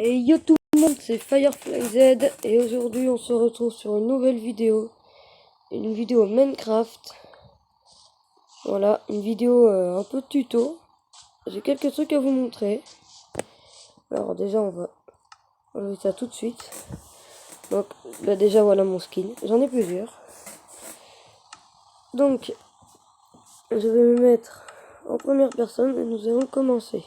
Et yo tout le monde, c'est Firefly Z et aujourd'hui on se retrouve sur une nouvelle vidéo. Une vidéo Minecraft. Voilà, une vidéo un peu tuto. J'ai quelques trucs à vous montrer. Alors déjà on va enlever ça tout de suite. Donc là déjà voilà mon skin. J'en ai plusieurs. Donc je vais me mettre en première personne et nous allons commencer.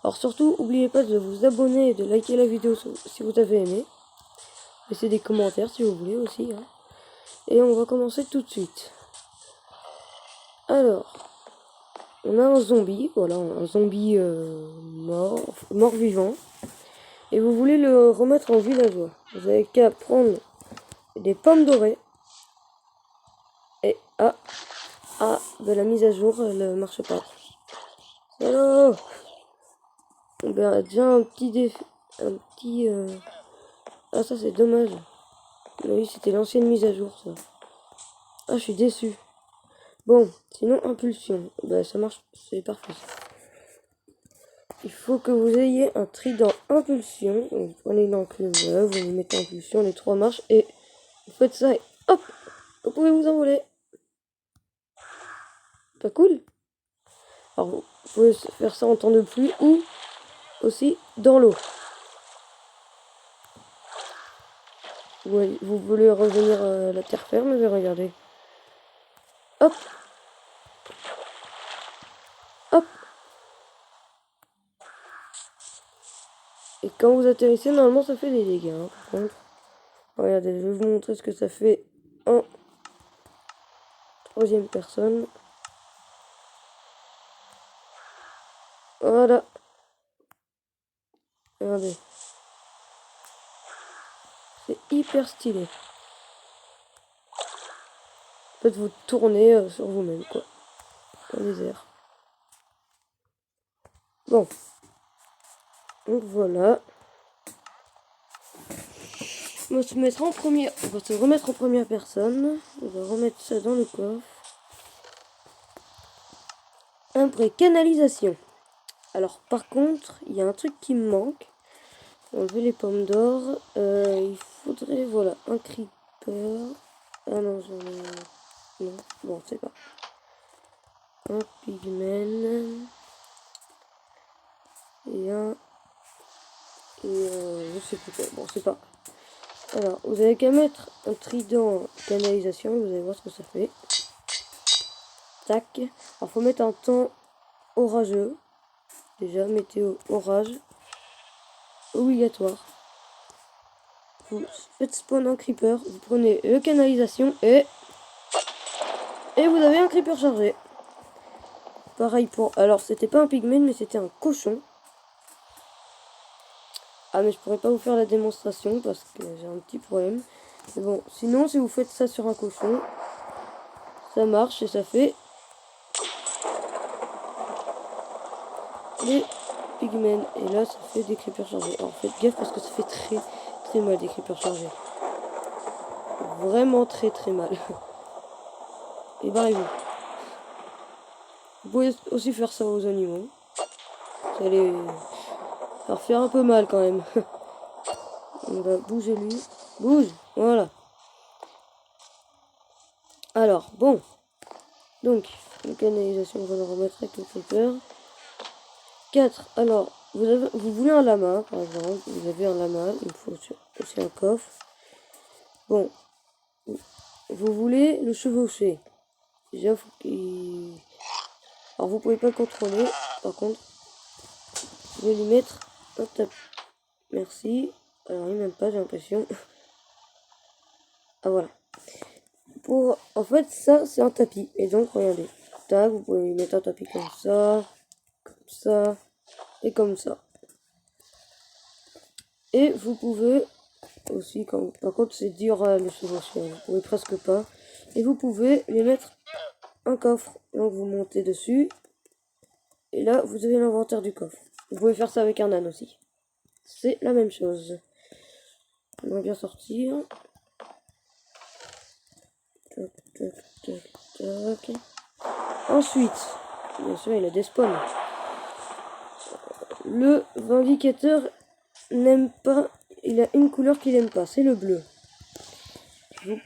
Alors surtout, n'oubliez pas de vous abonner et de liker la vidéo si vous avez aimé. Laissez des commentaires si vous voulez aussi. Hein. Et on va commencer tout de suite. Alors, on a un zombie, voilà, un zombie mort-vivant. Et vous voulez le remettre en villageois. Vous avez qu'à prendre des pommes dorées. Et de la mise à jour, elle ne marche pas. Alors, on a déjà un petit défi. Ah, ça c'est dommage. Oui, c'était l'ancienne mise à jour, ça. Ah, je suis déçu. Bon, sinon, impulsion. Bah, ça marche, c'est parfait. Il faut que vous ayez un trident impulsion. Vous prenez une enclume, voilà, vous mettez impulsion, les trois marches, et vous faites ça, et hop, vous pouvez vous envoler. Pas cool? Alors, vous pouvez faire ça en temps de pluie ou aussi dans l'eau. Vous voulez revenir à la terre ferme, mais regardez. Hop. Hop. Et quand vous atterrissez, normalement, ça fait des dégâts. Hein, par contre. Regardez, je vais vous montrer ce que ça fait en troisième personne. Voilà. Regardez. C'est hyper stylé. En fait, vous tournez sur vous-même, quoi. Dans les airs. Bon. Donc voilà. On va se mettre en première. On va se remettre en première personne. On va remettre ça dans le coffre. Après, canalisation. Alors, par contre, il y a un truc qui me manque. Enlever les pommes d'or. Il faudrait, voilà, un creeper. Ah non, j'en ai... Non, bon, c'est pas. Un pigmen. Et un... je sais plus quoi. Bon, c'est pas. Alors, vous avez qu'à mettre un trident canalisation. Vous allez voir ce que ça fait. Tac. Alors, faut mettre un temps orageux. Déjà, météo orage. Obligatoire. Vous faites spawn un creeper. Vous prenez le canalisation et vous avez un creeper chargé. Pareil pour... Alors, c'était pas un pigman, mais c'était un cochon. Ah, mais je pourrais pas vous faire la démonstration parce que j'ai un petit problème. Mais bon, sinon, si vous faites ça sur un cochon, ça marche et ça fait... les pigmen. Et là, ça fait des creepers chargés. Alors, faites gaffe parce que ça fait très, très mal des creepers chargés. Vraiment très, très mal. Et barrez-vous. Vous pouvez aussi faire ça aux animaux. Vous allez leur faire un peu mal quand même. On va bouger lui. Bouge. Voilà. Alors, bon. Donc, la canalisation, on va le remettre avec le creeper. 4. Alors, vous voulez un lama, par exemple. Vous avez un lama. Il faut aussi un coffre. Bon. Vous voulez le chevaucher. Déjà, faut qu'il... Alors, vous pouvez pas le contrôler. Par contre, vous pouvez lui mettre un tapis. Merci. Alors, il m'aime pas, j'ai l'impression. Ah, voilà. En fait, ça, c'est un tapis. Et donc, regardez. Tac, vous pouvez lui mettre un tapis comme ça, et comme ça. Et vous pouvez aussi, par contre, c'est dur à le chevaucher. Vous pouvez presque pas. Et vous pouvez lui mettre un coffre. Donc, vous montez dessus. Et là, vous avez l'inventaire du coffre. Vous pouvez faire ça avec un âne aussi. C'est la même chose. On va bien sortir. Tac, tac, tac, tac. Ensuite, bien sûr, il a des spawns. Le vindicateur n'aime pas, il a une couleur qu'il n'aime pas, c'est le bleu. Vous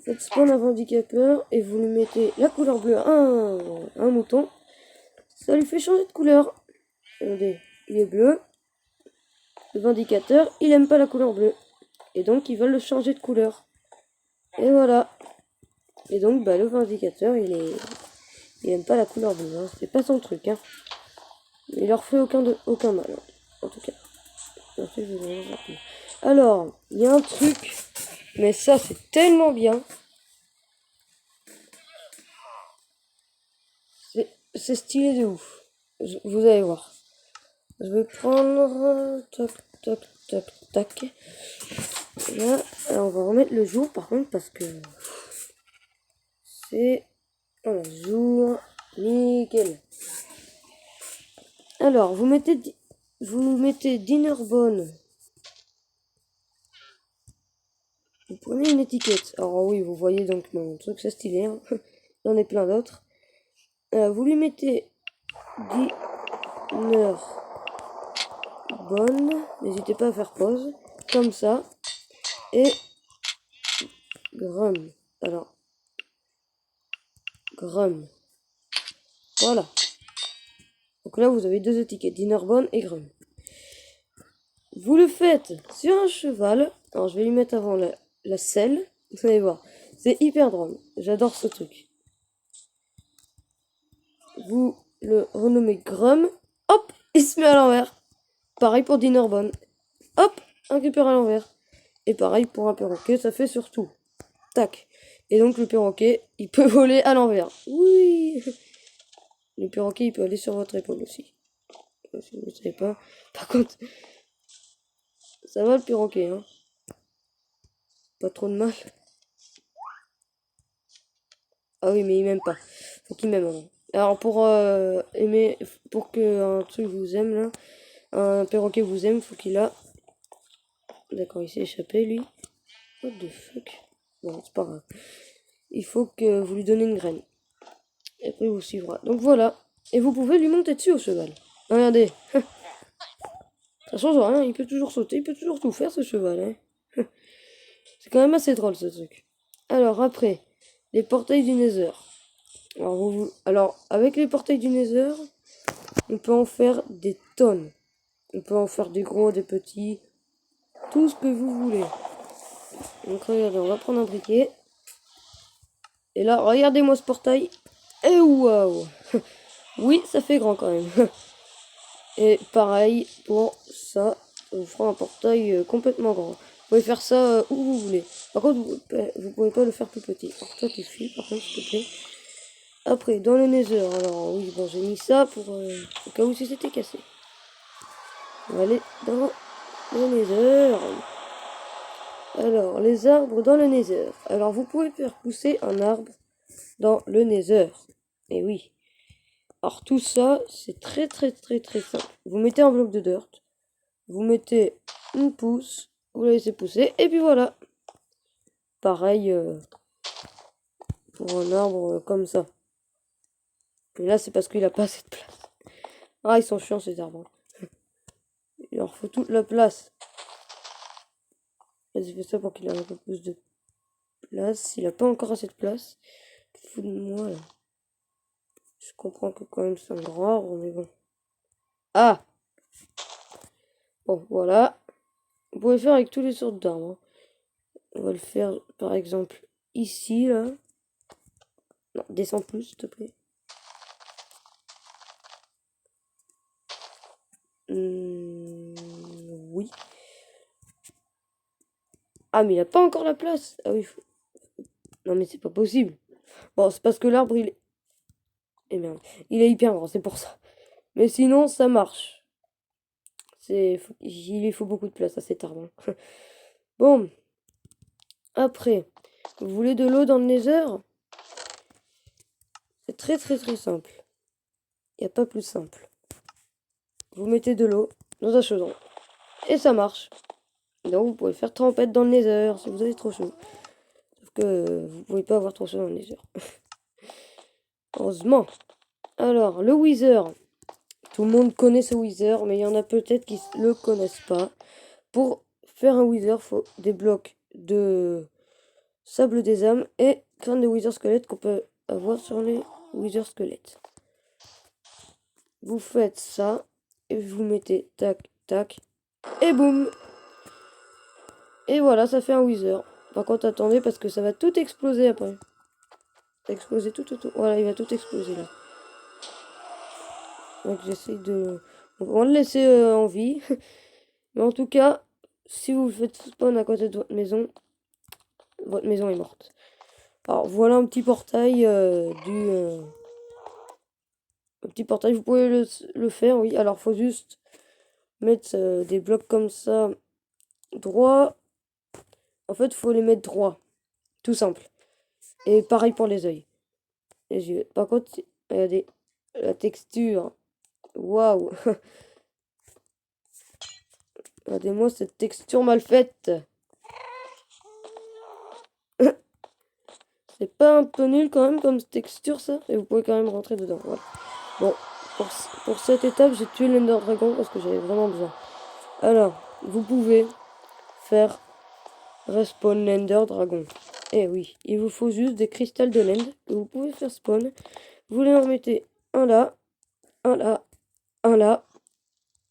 faites spawn un Vindicateur et vous lui mettez la couleur bleue à un mouton. Ça lui fait changer de couleur. Regardez, il est bleu. Le Vindicateur, il aime pas la couleur bleue. Et donc, il va le changer de couleur. Et voilà. Et donc, bah, le Vindicateur, il aime pas la couleur bleue. Hein. C'est pas son truc. Hein. Il leur fait aucun mal. Hein. En tout cas. Alors, il y a un truc. Mais ça, c'est tellement bien. C'est stylé de ouf. Vous allez voir. Je vais prendre... Tac, tac, tac, tac. Là, alors on va remettre le jour par contre parce que... C'est... un jour. Nickel. Alors, vous mettez Dinnerbone. Vous prenez une étiquette. Alors oui, vous voyez donc mon truc, c'est stylé. Hein. Il y en a plein d'autres. Vous lui mettez Dinnerbone. N'hésitez pas à faire pause. Comme ça. Et Grum. Alors. Grum. Voilà. Donc là, vous avez deux étiquettes, Dinnerbone et Grum. Vous le faites sur un cheval. Alors, je vais lui mettre avant la selle. Vous allez voir. C'est hyper drôle. J'adore ce truc. Vous le renommez Grum. Hop, il se met à l'envers. Pareil pour Dinnerbone. Hop, un récupère à l'envers. Et pareil pour un perroquet, ça fait sur tout. Tac. Et donc le perroquet, il peut voler à l'envers. Oui. Le perroquet, il peut aller sur votre épaule aussi. Si vous ne savez pas. Par contre, ça va le perroquet, hein. Pas trop de mal. Ah oui, mais il m'aime pas. Faut qu'il m'aime avant. Alors pour aimer, pour que un truc vous aime là, un perroquet vous aime, faut qu'il a. D'accord, il s'est échappé lui. What the fuck. Bon, c'est pas grave. Il faut que vous lui donnez une graine. Et après il vous suivra. Donc voilà. Et vous pouvez lui monter dessus au cheval. Regardez. Ça change rien, il peut toujours sauter, il peut toujours tout faire ce cheval. Hein. C'est quand même assez drôle ce truc. Alors après, les portails du Nether. Alors, avec les portails du Nether, on peut en faire des tonnes. On peut en faire des gros, des petits, tout ce que vous voulez. Donc regardez, on va prendre un briquet. Et là, regardez-moi ce portail. Et waouh. Oui, ça fait grand quand même. Et pareil pour ça, on fera un portail complètement grand. Vous pouvez faire ça où vous voulez. Par contre, vous pouvez pas le faire plus petit. Alors toi, tu fuis, par contre, s'il te plaît. Après, dans le Nether, alors oui, bon, j'ai mis ça pour au cas où si c'était cassé. On va aller dans le Nether. Alors, les arbres dans le Nether. Alors, vous pouvez faire pousser un arbre dans le Nether. Et oui. Alors, tout ça, c'est très simple. Vous mettez un bloc de dirt. Vous mettez une pousse. Vous la laissez pousser. Et puis voilà. Pareil pour un arbre comme ça. Et là, c'est parce qu'il a pas assez de place. Ah, ils sont chiants ces arbres. Il leur faut toute la place. J'ai fait ça pour qu'il ait un peu plus de place. Il a pas encore assez de place. Fou de moi là. Je comprends que quand même c'est un grand arbre, mais bon. Ah! Bon, voilà. Vous pouvez faire avec toutes les sortes d'arbres. On va le faire par exemple ici là. Non, descends plus s'il te plaît. Oui. Ah, mais il a pas encore la place. Ah oui, non, mais c'est pas possible. Bon, c'est parce que l'arbre, il est... Eh merde. Il est hyper grand, c'est pour ça. Mais sinon, ça marche. Il lui faut beaucoup de place à cet arbre. Hein. Bon. Après, vous voulez de l'eau dans le Nether? C'est très simple. Il n'y a pas plus simple. Vous mettez de l'eau dans un chaudron. Et ça marche. Donc vous pouvez faire trempette dans le Nether si vous avez trop chaud. Sauf que vous pouvez pas avoir trop chaud dans le Nether. Heureusement. Alors, le Wither. Tout le monde connaît ce Wither, mais il y en a peut-être qui ne le connaissent pas. pour faire un Wither, faut des blocs de sable des âmes et crâne de Wither squelette qu'on peut avoir sur les Wither squelettes. Vous faites ça et vous mettez tac, tac et boum. Et voilà, ça fait un Wither. Par contre, attendez parce que ça va tout exploser après. Exploser tout. Voilà, il va tout exploser là. Donc j'essaie de... On va le laisser en vie. Mais en tout cas, si vous faites spawn à côté de votre maison est morte. Alors voilà un petit portail un petit portail, vous pouvez le faire, oui. Alors faut juste mettre des blocs comme ça, droit. En fait, faut les mettre droit. Tout simple. Et pareil pour les yeux. Par contre, regardez, la texture. Waouh! Regardez-moi cette texture mal faite. C'est pas un peu nul quand même comme texture ça? Et vous pouvez quand même rentrer dedans. Voilà. Bon, pour cette étape, j'ai tué l'Ender Dragon parce que j'avais vraiment besoin. Alors, vous pouvez faire respawn l'Ender Dragon. Eh oui, il vous faut juste des cristals de l'End que vous pouvez faire spawn. Vous les en mettez un là, un là, un là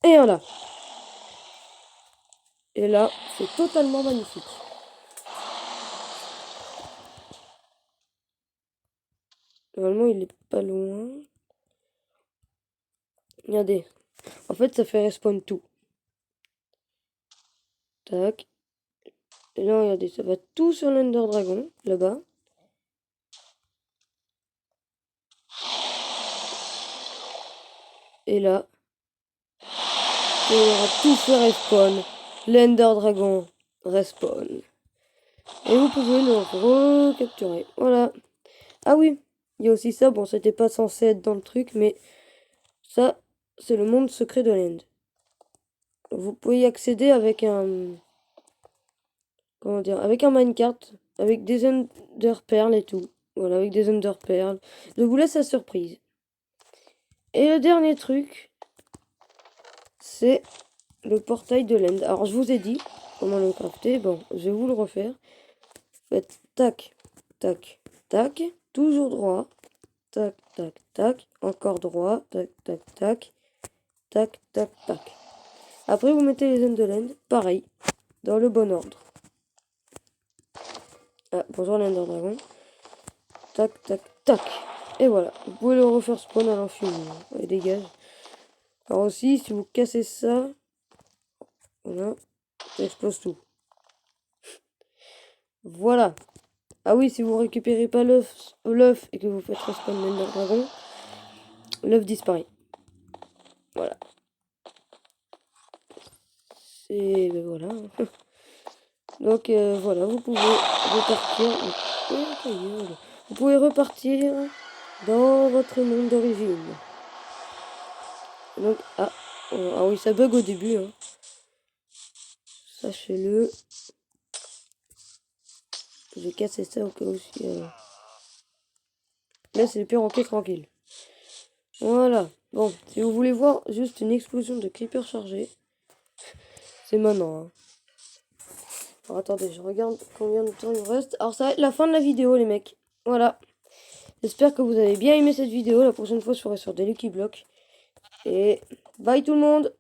et un là. Et là, c'est totalement magnifique. Normalement, il est pas loin. Regardez. En fait, ça fait respawn tout. Tac. Et là, regardez, ça va tout sur l'Ender Dragon, là-bas. Et là, on aura tout fait respawn. L'Ender Dragon respawn. Et vous pouvez le recapturer. Voilà. Ah oui, il y a aussi ça. Bon, c'était pas censé être dans le truc, mais ça, c'est le monde secret de l'End. Vous pouvez y accéder avec un... Comment dire? Avec un minecart. Avec des Ender Pearls et tout. Voilà, avec des Ender Pearls. Je vous laisse la surprise. Et le dernier truc, c'est le portail de l'End. Alors, je vous ai dit comment le crafter. Bon, je vais vous le refaire. Faites tac, tac, tac. Toujours droit. Tac, tac, tac. Encore droit. Tac, tac, tac. Tac, tac, tac. Après, vous mettez les End de l'End. Pareil. Dans le bon ordre. Ah, bonjour l'Ender Dragon. Tac, tac, tac. Et voilà. Vous pouvez le refaire spawn à l'infini. Et dégage. Alors aussi, si vous cassez ça, voilà, ça explose tout. Voilà. Ah oui, si vous récupérez pas l'œuf et que vous faites respawn l'Ender Dragon, l'œuf disparaît. Voilà. Et ben voilà. Donc voilà, vous pouvez repartir. Vous pouvez repartir dans votre monde d'origine. Donc, ah oui, ça bug au début. Hein. Sachez-le. Je vais casser ça au cas où si... Là, c'est le perroquet tranquille. Voilà. Bon, si vous voulez voir juste une explosion de creepers chargés, c'est maintenant. Hein. Alors, attendez, je regarde combien de temps il me reste. Alors, ça va être la fin de la vidéo, les mecs. Voilà. J'espère que vous avez bien aimé cette vidéo. La prochaine fois, je ferai sur des Lucky Blocks. Et bye tout le monde!